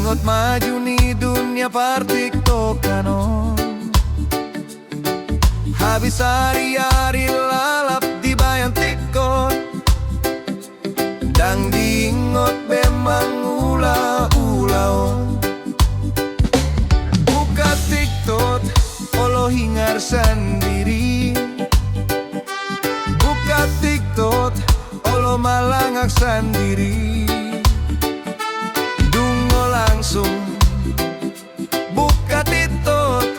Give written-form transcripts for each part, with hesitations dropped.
ingot maju ni dunia par tiktokano. Habis hari-hari lalap di bayang tiktok, dang diingot memang ula-ulaon. Buka tiktok, olo hingar sendiri. Buka tiktok, olo malangak sendiri. Dungo langsung buka tiktok,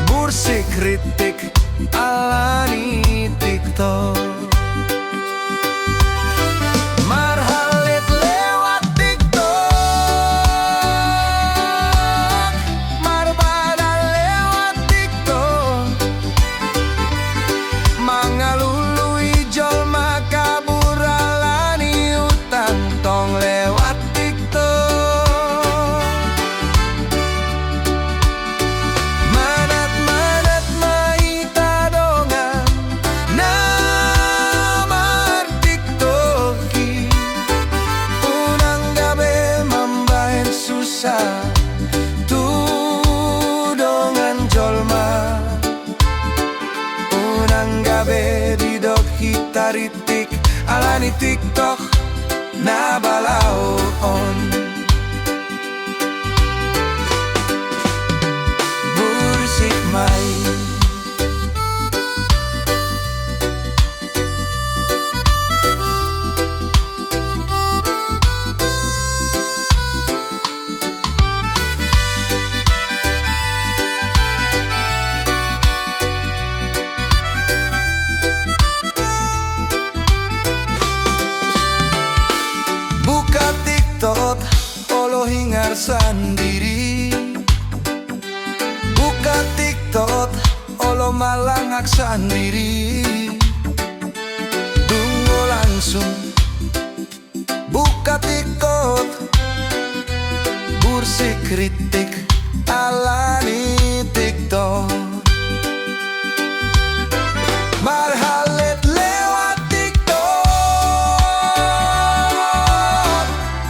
bursi kritik alani tiktok. Marhalit lewat tiktok, marbada lewat tiktok, mangalului jol makabur alani utang tong lewat tiktok. Manat-manat mahita dongan namar tiktoki, unang gabi mambahin susah tudongan jolma. Unang gabi didok hitaritik alani tiktok na balaon. Bursik mai buka tiktok, olo hingar sendiri. Buka tiktok, olo malangak sendiri. Dungo langsung buka tiktok, bursi kritik alani tiktok. Marhalit lewat tiktok,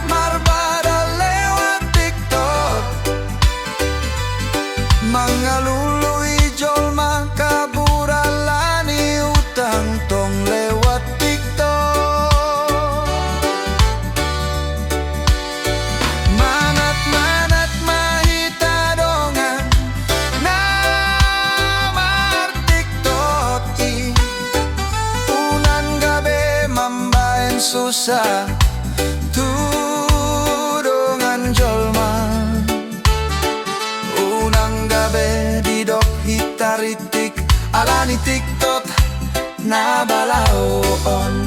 marbada lewat tiktok, mangalului jol makabur alani utang tong lewat tiktok. Manat-manat mahita dongan namar tiktoki, unan gabe mambain susah tudongan jolma. Unang gabe didok hitaritik alani tiktok na balaon.